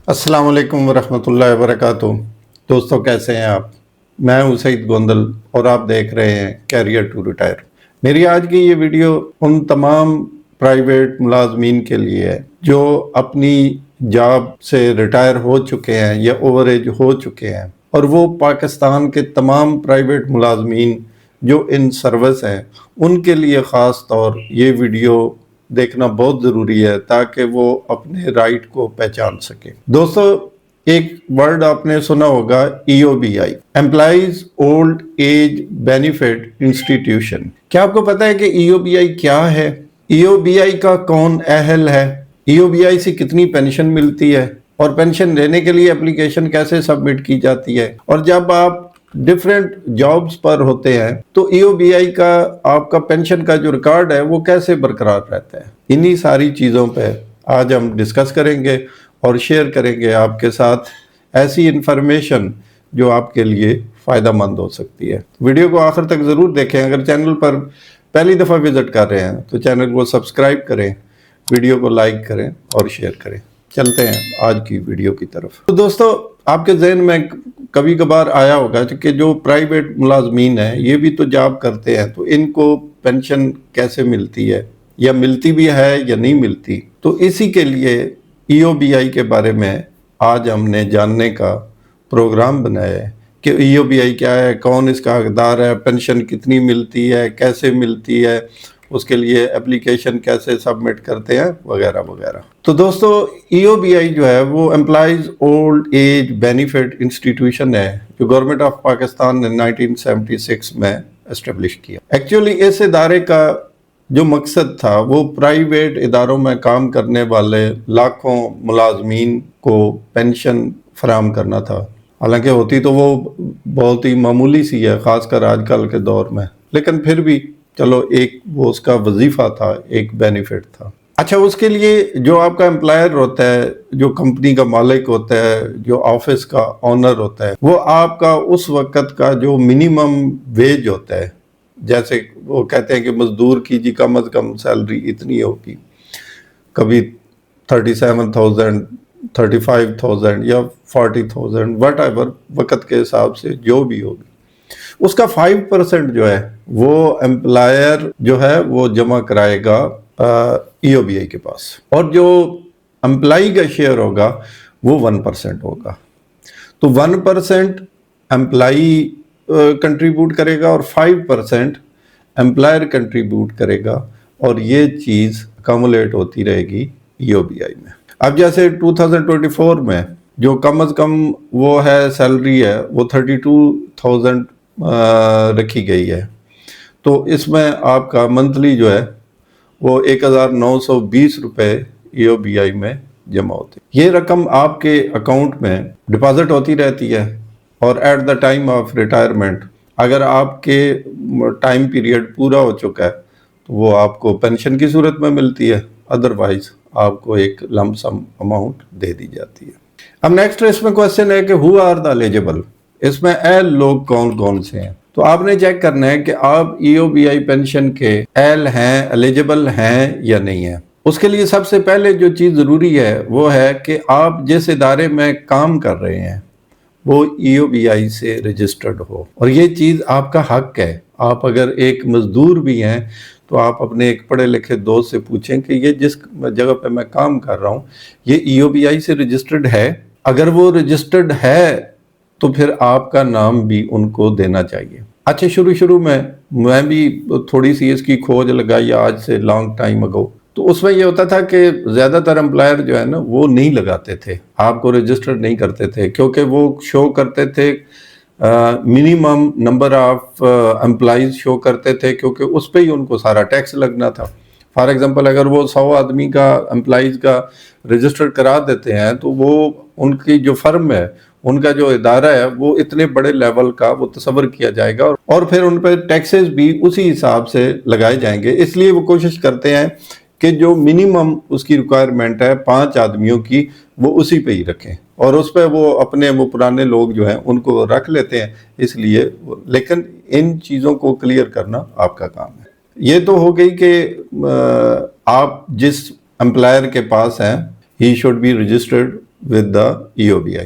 السلام علیکم ورحمۃ اللہ وبرکاتہ۔ دوستوں کیسے ہیں آپ؟ میں ہوں سعید گوندل اور آپ دیکھ رہے ہیں کیریئر ٹو ریٹائر۔ میری آج کی یہ ویڈیو ان تمام پرائیویٹ ملازمین کے لیے ہے جو اپنی جاب سے ریٹائر ہو چکے ہیں یا اوور ایج ہو چکے ہیں، اور وہ پاکستان کے تمام پرائیویٹ ملازمین جو ان سروس ہیں ان کے لیے خاص طور یہ ویڈیو دیکھنا بہت ضروری ہے تاکہ وہ اپنے رائٹ کو پہچان سکیں۔ دوستو، ایک ورڈ آپ نے سنا ہوگا EOBI، employees old age benefit institution. کیا آپ کو پتا ہے کہ EOBI کیا ہے؟ EOBI کا کون اہل ہے؟ EOBI سے کتنی پینشن ملتی ہے اور پینشن لینے کے لیے اپلیکیشن کیسے سبمٹ کی جاتی ہے؟ اور جب آپ ڈیفرنٹ جابز پر ہوتے ہیں تو EOBI کا آپ کا پینشن کا جو ریکارڈ ہے وہ کیسے برقرار رہتا ہے؟ انہی ساری چیزوں پہ آج ہم ڈسکس کریں گے اور شیئر کریں گے آپ کے ساتھ ایسی انفارمیشن جو آپ کے لیے فائدہ مند ہو سکتی ہے۔ ویڈیو کو آخر تک ضرور دیکھیں۔ اگر چینل پر پہلی دفعہ وزٹ کر رہے ہیں تو چینل کو سبسکرائب کریں، ویڈیو کو لائک کریں اور شیئر کریں۔ چلتے ہیں آج کی ویڈیو کی طرف۔ تو دوستو، آپ کے ذہن میں کبھی کبھار آیا ہوگا کہ جو پرائیویٹ ملازمین ہیں یہ بھی تو جاب کرتے ہیں، تو ان کو پینشن کیسے ملتی ہے، یا ملتی بھی ہے یا نہیں ملتی؟ تو اسی کے لیے EOBI کے بارے میں آج ہم نے جاننے کا پروگرام بنایا ہے کہ EOBI کیا ہے، کون اس کا حقدار ہے، پینشن کتنی ملتی ہے، کیسے ملتی ہے، اس کے لیے اپلیکیشن کیسے سبمٹ کرتے ہیں، وغیرہ وغیرہ۔ تو دوستو، EOBI جو ہے وہ employees old age benefit institution ہے جو گورنمنٹ آف پاکستان نے 1976 میں اسٹیبلش کیا۔ ایکچولی اس ادارے کا جو مقصد تھا وہ پرائیویٹ اداروں میں کام کرنے والے لاکھوں ملازمین کو پینشن فراہم کرنا تھا۔ حالانکہ ہوتی تو وہ بہت ہی معمولی سی ہے، خاص کر آج کل کے دور میں، لیکن پھر بھی چلو ایک وہ اس کا وظیفہ تھا، ایک بینیفٹ تھا۔ اچھا، اس کے لیے جو آپ کا امپلائر ہوتا ہے، جو کمپنی کا مالک ہوتا ہے، جو آفس کا اونر ہوتا ہے، وہ آپ کا اس وقت کا جو منیمم ویج ہوتا ہے، جیسے وہ کہتے ہیں کہ مزدور کی جی کم از کم سیلری اتنی ہوگی، کبھی 37,000، 35,000 یا 40,000، وٹ ایور، وقت کے حساب سے جو بھی ہوگی، اس کا 5% جو ہے وہ امپلائر جو ہے وہ جمع کرائے گا EOBI کے پاس، اور جو امپلائی کا شیئر ہوگا وہ 1% ہوگا۔ تو 1% امپلائی کنٹریبیوٹ کرے گا اور 5% امپلائر کنٹریبیوٹ کرے گا، اور یہ چیز اکامولیٹ ہوتی رہے گی EOBI میں۔ اب جیسے 2024 میں جو کم از کم وہ ہے سیلری ہے وہ 32,000 رکھی گئی ہے، تو اس میں آپ کا منتھلی جو ہے وہ 1,920 روپے EOBI میں جمع ہوتے ہیں۔ یہ رقم آپ کے اکاؤنٹ میں ڈپازٹ ہوتی رہتی ہے، اور at the time of retirement اگر آپ کے ٹائم پیریڈ پورا ہو چکا ہے تو وہ آپ کو پینشن کی صورت میں ملتی ہے، ادروائز آپ کو ایک لم سم اماؤنٹ دے دی جاتی ہے۔ اب نیکسٹ اس میں کوشچن ہے کہ ہو آر دا ایلیجبل، اس میں اہل لوگ کون کون سے ہیں؟ تو آپ نے چیک کرنا ہے کہ آپ EOBI پینشن کے اہل ہیں، ایلیجبل ہیں یا نہیں ہیں۔ اس کے لیے سب سے پہلے جو چیز ضروری ہے وہ ہے کہ آپ جس ادارے میں کام کر رہے ہیں وہ EOBI سے رجسٹرڈ ہو، اور یہ چیز آپ کا حق ہے۔ آپ اگر ایک مزدور بھی ہیں تو آپ اپنے ایک پڑھے لکھے دوست سے پوچھیں کہ یہ جس جگہ پہ میں کام کر رہا ہوں یہ EOBI سے رجسٹرڈ ہے؟ اگر وہ رجسٹرڈ ہے تو پھر آپ کا نام بھی ان کو دینا چاہیے۔ اچھا، شروع میں بھی تھوڑی سی اس کی کھوج لگائی آج سے لانگ ٹائم اگو، تو اس میں یہ ہوتا تھا کہ زیادہ تر امپلائر جو ہے نا وہ نہیں لگاتے تھے، آپ کو رجسٹرڈ نہیں کرتے تھے، کیونکہ وہ شو کرتے تھے منیمم نمبر آف امپلائیز شو کرتے تھے، کیونکہ اس پہ ہی ان کو سارا ٹیکس لگنا تھا۔ فار ایگزامپل اگر وہ 100 آدمی کا امپلائیز کا رجسٹر کرا دیتے ہیں تو وہ ان کی جو فرم ہے، ان کا جو ادارہ ہے، وہ اتنے بڑے لیول کا وہ تصور کیا جائے گا، اور پھر ان پہ ٹیکسز بھی اسی حساب سے لگائے جائیں گے۔ اس لیے وہ کوشش کرتے ہیں کہ جو منیمم اس کی ریکوائرمنٹ ہے 5 آدمیوں کی وہ اسی پہ ہی رکھیں، اور اس پہ وہ اپنے وہ پرانے لوگ جو ہیں ان کو رکھ لیتے ہیں، اس لیے لیکن ان چیزوں کو کلیئر کرنا آپ کا کام ہے۔ یہ تو ہو گئی کہ آپ جس امپلائر کے پاس ہیں he should be registered with the EOBI.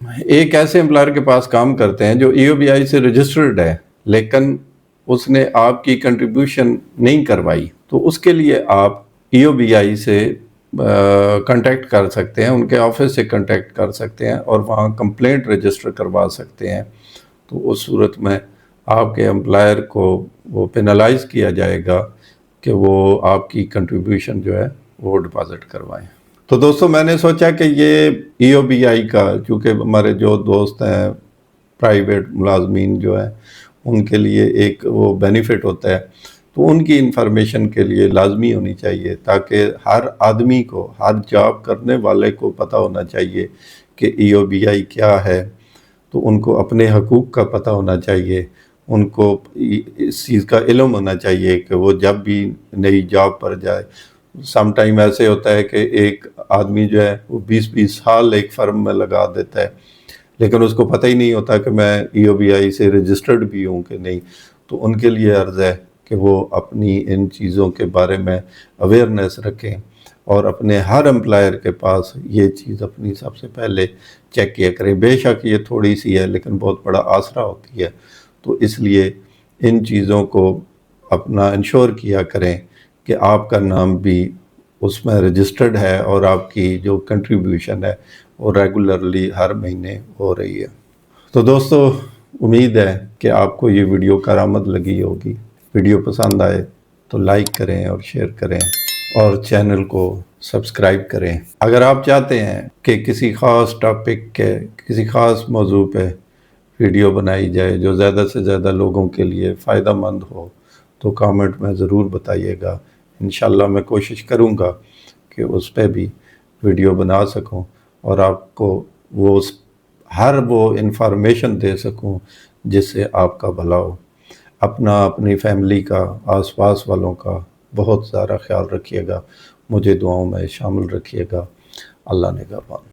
ایک ایسے امپلائر کے پاس کام کرتے ہیں جو EOBI سے رجسٹرڈ ہے لیکن اس نے آپ کی کنٹریبیوشن نہیں کروائی، تو اس کے لیے آپ EOBI سے کنٹیکٹ کر سکتے ہیں، ان کے آفس سے کنٹیکٹ کر سکتے ہیں اور وہاں کمپلینٹ رجسٹر کروا سکتے ہیں۔ تو اس صورت میں آپ کے امپلائر کو وہ پینلائز کیا جائے گا کہ وہ آپ کی کنٹریبیوشن جو ہے وہ ڈپازٹ کروائیں۔ تو دوستو میں نے سوچا کہ یہ EOBI کا، چونکہ ہمارے جو دوست ہیں پرائیویٹ ملازمین جو ہیں ان کے لیے ایک وہ بینیفٹ ہوتا ہے، تو ان کی انفارمیشن کے لیے لازمی ہونی چاہیے تاکہ ہر آدمی کو، ہر جاب کرنے والے کو پتہ ہونا چاہیے کہ EOBI کیا ہے، تو ان کو اپنے حقوق کا پتہ ہونا چاہیے، ان کو اس چیز کا علم ہونا چاہیے کہ وہ جب بھی نئی جاب پر جائے۔ سم ٹائم ایسے ہوتا ہے کہ ایک آدمی جو ہے وہ 20 سال ایک فرم میں لگا دیتا ہے لیکن اس کو پتہ ہی نہیں ہوتا کہ میں EOBI سے رجسٹرڈ بھی ہوں کہ نہیں۔ تو ان کے لیے عرض ہے کہ وہ اپنی ان چیزوں کے بارے میں اویئرنیس رکھیں اور اپنے ہر امپلائر کے پاس یہ چیز اپنی سب سے پہلے چیک کیا کریں۔ بے شک یہ تھوڑی سی ہے لیکن بہت بڑا آسرا ہوتی ہے، تو اس لیے ان چیزوں کو اپنا انشور کیا کریں کہ آپ کا نام بھی اس میں رجسٹرڈ ہے اور آپ کی جو کنٹریبیوشن ہے وہ ریگولرلی ہر مہینے ہو رہی ہے۔ تو دوستو امید ہے کہ آپ کو یہ ویڈیو کارآمد لگی ہوگی۔ ویڈیو پسند آئے تو لائک کریں اور شیئر کریں اور چینل کو سبسکرائب کریں۔ اگر آپ چاہتے ہیں کہ کسی خاص ٹاپک کے، کسی خاص موضوع پہ ویڈیو بنائی جائے جو زیادہ سے زیادہ لوگوں کے لیے فائدہ مند ہو تو کامنٹ میں ضرور بتائیے گا۔ انشاءاللہ میں کوشش کروں گا کہ اس پہ بھی ویڈیو بنا سکوں اور آپ کو وہ ہر وہ انفارمیشن دے سکوں جس سے آپ کا بھلا ہو۔ اپنا، اپنی فیملی کا، آس پاس والوں کا بہت سارا خیال رکھیے گا، مجھے دعاؤں میں شامل رکھیے گا۔ اللہ نگہبان۔